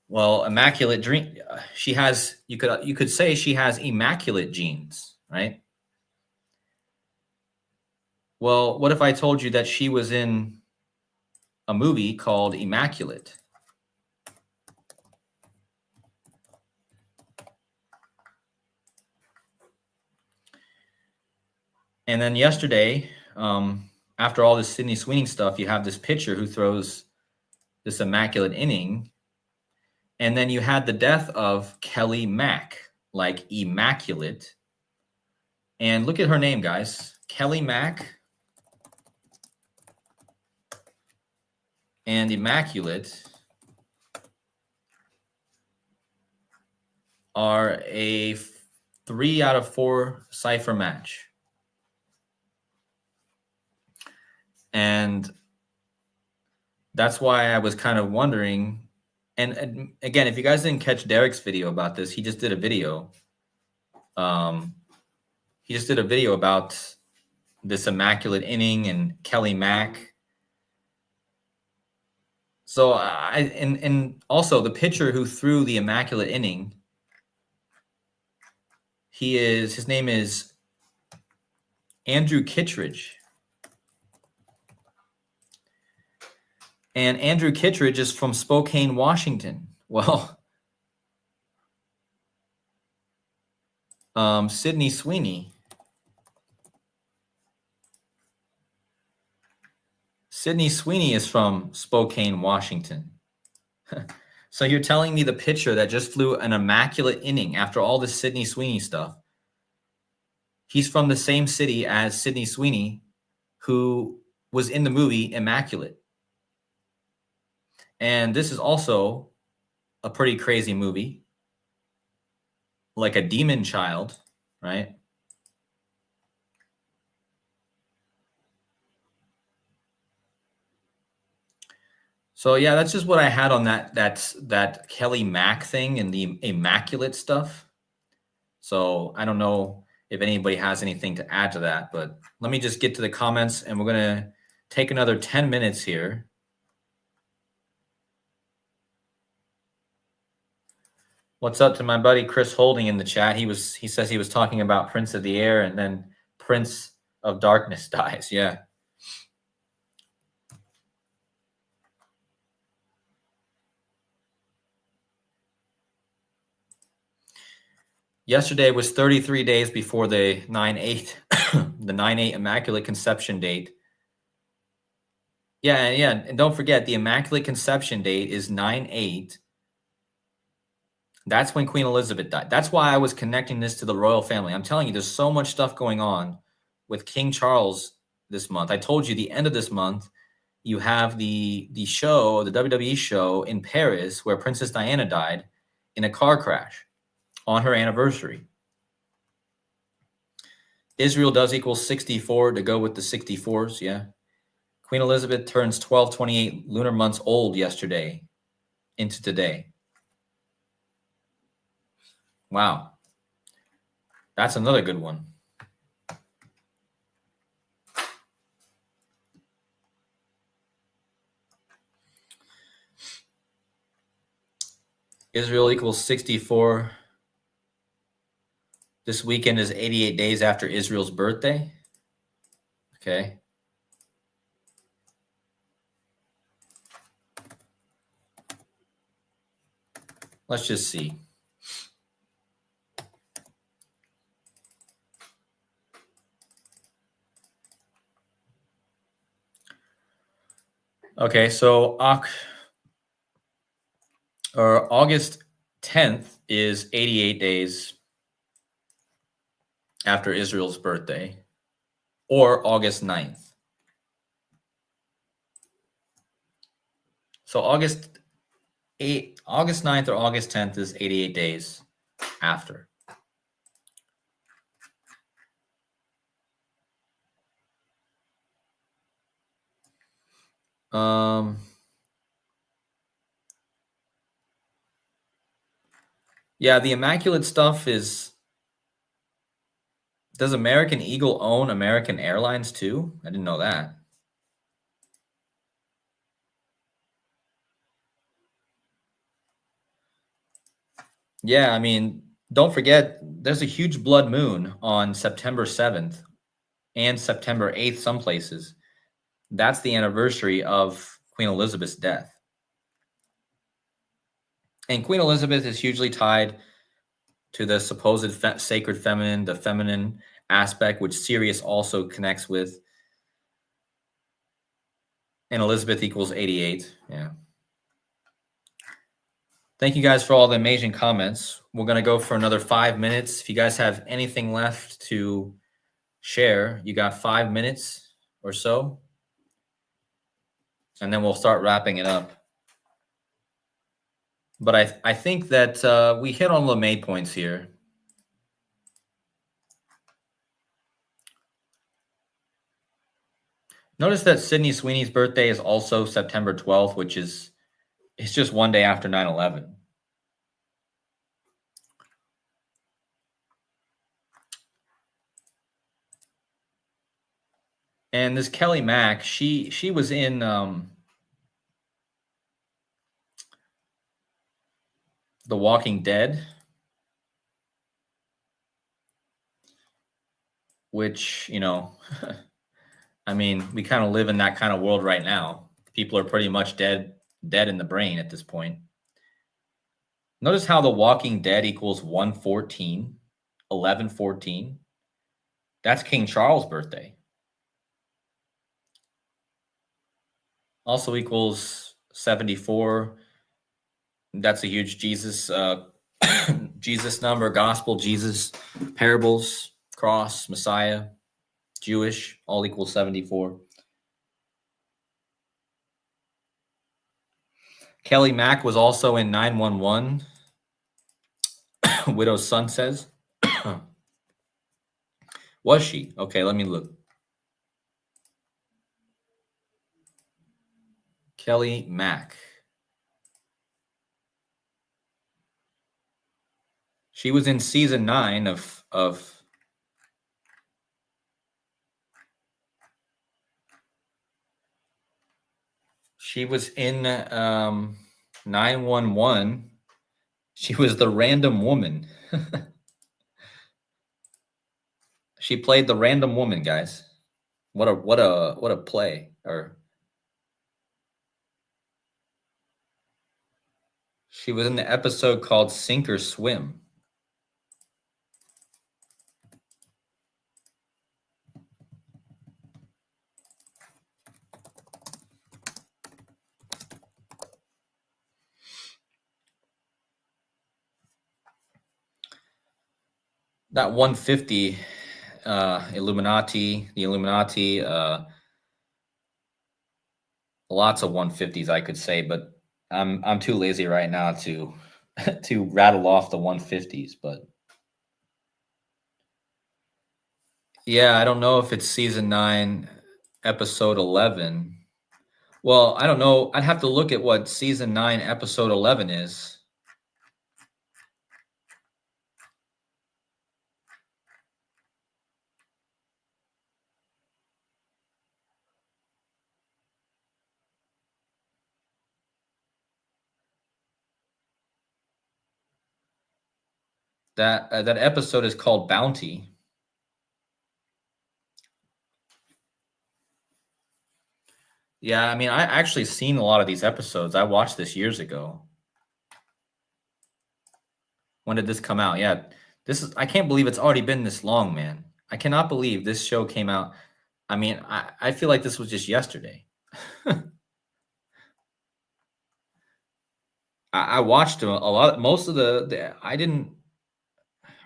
Well, immaculate dream. She has. You could say she has immaculate genes, right? Well, what if I told you that she was in a movie called Immaculate? And then yesterday, after all this Sydney Sweeney stuff, you have this pitcher who throws this immaculate inning. And then you had the death of Kelly Mack, like immaculate. And look at her name, guys. Kelly Mack and immaculate are a 3 out of 4 cipher match. And that's why I was kind of wondering. And again, if you guys didn't catch Derek's video about this, he just did a video. He just did a video about this immaculate inning and Kelly Mack. So and also the pitcher who threw the immaculate inning, his name is Andrew Kittredge. And Andrew Kittredge is from Spokane, Washington. Well, Sydney Sweeney. Sydney Sweeney is from Spokane, Washington. So you're telling me the pitcher that just flew an immaculate inning after all this Sydney Sweeney stuff, he's from the same city as Sydney Sweeney, who was in the movie Immaculate. And this is also a pretty crazy movie, like a demon child, right? So yeah, that's just what I had on that Kelly Mack thing and the immaculate stuff. So I don't know if anybody has anything to add to that, but let me just get to the comments, and we're gonna take another 10 minutes here. What's up to my buddy Chris Holding in the chat? He says he was talking about Prince of the Air, and then Prince of Darkness dies. Yeah. Yesterday was 33 days before the 9/8, the 9/8 Immaculate Conception date. Yeah, and don't forget the Immaculate Conception date is 9/8. That's when Queen Elizabeth died. That's why I was connecting this to the royal family. I'm telling you, there's so much stuff going on with King Charles this month. I told you the end of this month, you have the show, the WWE show in Paris, where Princess Diana died in a car crash on her anniversary. Israel does equal 64 to go with the 64s, yeah. Queen Elizabeth turns 1228 lunar months old yesterday into today. Wow. That's another good one. Israel equals 64. This weekend is 88 days after Israel's birthday. Okay. Let's just see. Okay, so August 10th is 88 days after Israel's birthday, or August 9th. So August 9th or August 10th is 88 days after. Yeah, the Immaculate stuff is. Does American Eagle own American Airlines too? I didn't know that. Yeah, I mean, don't forget, there's a huge blood moon on September 7th and September 8th, some places. That's the anniversary of Queen Elizabeth's death. And Queen Elizabeth is hugely tied to the supposed sacred feminine, the feminine aspect, which Sirius also connects with. And Elizabeth equals 88. Yeah. Thank you guys for all the amazing comments. We're going to go for another 5 minutes. If you guys have anything left to share, you got 5 minutes or so. And then we'll start wrapping it up. But I think that we hit on the main points here. Notice that Sydney Sweeney's birthday is also September 12th, which is it's just one day after 9/11. And this Kelly Mack, she was in The Walking Dead, which, I mean, we kind of live in that kind of world right now. People are pretty much dead in the brain at this point. Notice how The Walking Dead equals 114, 1114. That's King Charles' birthday. Also equals 74. That's a huge Jesus Jesus number, gospel, Jesus, parables, cross, Messiah, Jewish, all equals 74. Kelly Mack was also in 911. Widow's Son says. Was she? Okay, let me look. Kelly Mack. She was in season 9 of She was in 911. She was the random woman. She played the random woman, guys. What a play. Or she was in the episode called Sink or Swim. That 150 Illuminati, the Illuminati, lots of 150s I could say, but I'm too lazy right now to to rattle off the 150s, but yeah, I don't know if it's season 9, episode 11. Well, I don't know. I'd have to look at what season 9, episode 11 is. That episode is called Bounty. Yeah, I mean, I actually seen a lot of these episodes. I watched this years ago. When did this come out? Yeah, I can't believe it's already been this long, man. I cannot believe this show came out. I mean, I feel like this was just yesterday. I watched a lot. Most of I didn't,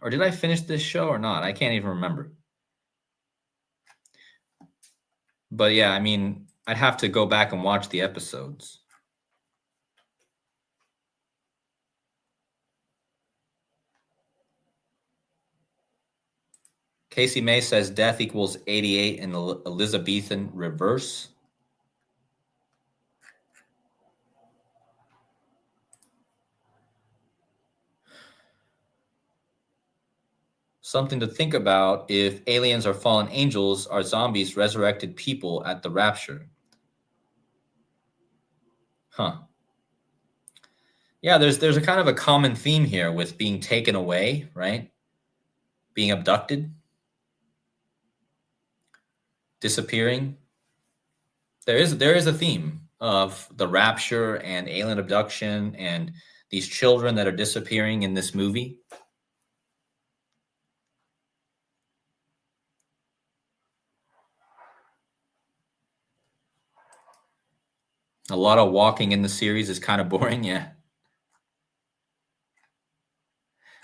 or did I finish this show or not? I can't even remember. But yeah, I mean, I'd have to go back and watch the episodes. Casey May says death equals 88 in the Elizabethan reverse. Something to think about: if aliens are fallen angels, are zombies resurrected people at the rapture? Huh. Yeah, there's a kind of a common theme here with being taken away, right? Being abducted, disappearing. There is a theme of the rapture and alien abduction and these children that are disappearing in this movie. A lot of walking in the series is kind of boring, yeah.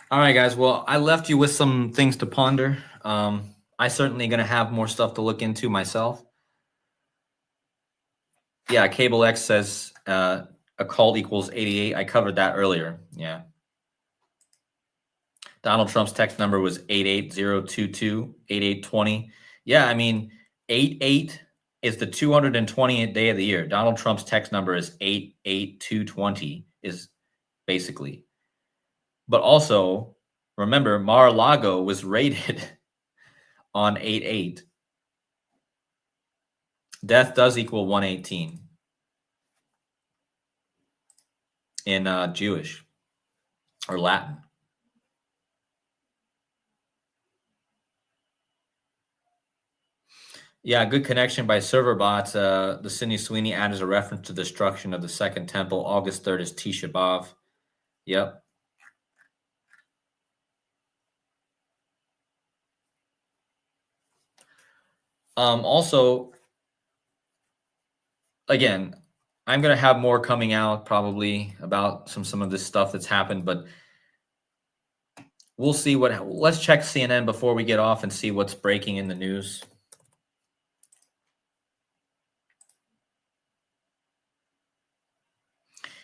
All right, guys. Well, I left you with some things to ponder. I certainly going to have more stuff to look into myself. Yeah, Cable X says occult equals 88. I covered that earlier. Yeah. Donald Trump's text number was 88022 8820. Yeah, I mean, 88 is the 220th day of the year. Donald Trump's text number is 88220 is basically. But also, remember, Mar-a-Lago was raided on 8/8. Death does equal 118 in Jewish or Latin. Yeah, good connection by server bots. The Sydney Sweeney ad is a reference to destruction of the Second Temple. August 3rd is Tisha B'Av. Yep. Also, again, I'm gonna have more coming out probably about some of this stuff that's happened, but we'll see what. Let's check CNN before we get off and see what's breaking in the news.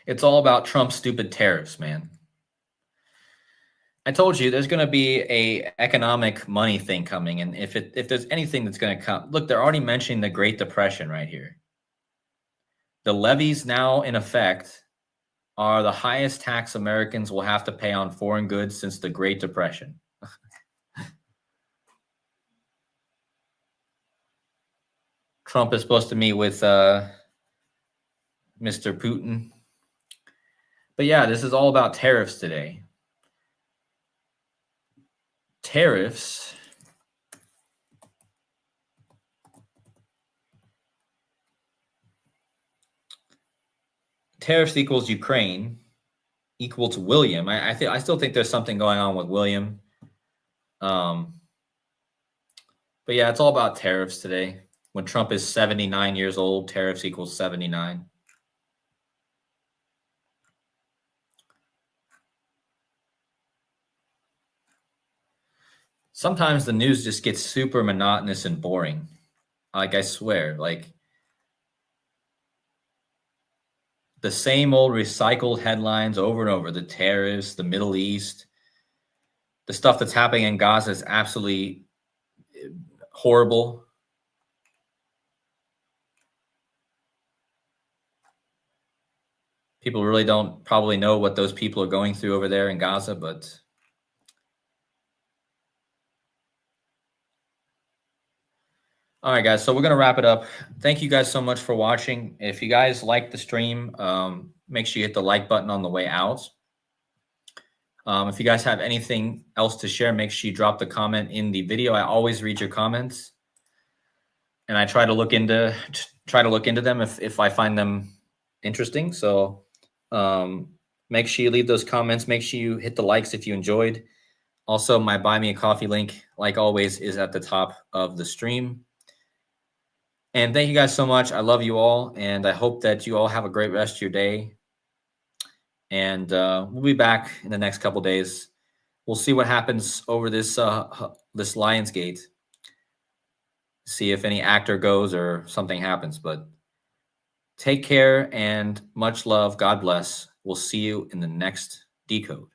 It's all about Trump's stupid tariffs, man. I told you there's going to be a economic money thing coming, and if there's anything that's going to come, look, they're already mentioning the Great Depression right here. The levies now in effect are the highest tax Americans will have to pay on foreign goods since the Great Depression. Trump is supposed to meet with Mr. Putin. But yeah, this is all about tariffs today. Tariffs equals Ukraine equal to William. I still think there's something going on with William. But yeah, it's all about tariffs today. When Trump is 79 years old, tariffs equals 79. Sometimes the news just gets super monotonous and boring. Like, I swear, like the same old recycled headlines over and over. The tariffs, the Middle East, the stuff that's happening in Gaza is absolutely horrible. People really don't probably know what those people are going through over there in Gaza, but all right, guys. So we're going to wrap it up. Thank you guys so much for watching. If you guys like the stream, make sure you hit the like button on the way out. If you guys have anything else to share, make sure you drop the comment in the video. I always read your comments, and I try to look into them if I find them interesting. So make sure you leave those comments. Make sure you hit the likes if you enjoyed. Also, my Buy Me a Coffee link, like always, is at the top of the stream. And thank you guys so much. I love you all, and I hope that you all have a great rest of your day. And we'll be back in the next couple days. We'll see what happens over this Lionsgate. See if any actor goes or something happens. But take care and much love. God bless. We'll see you in the next Decode.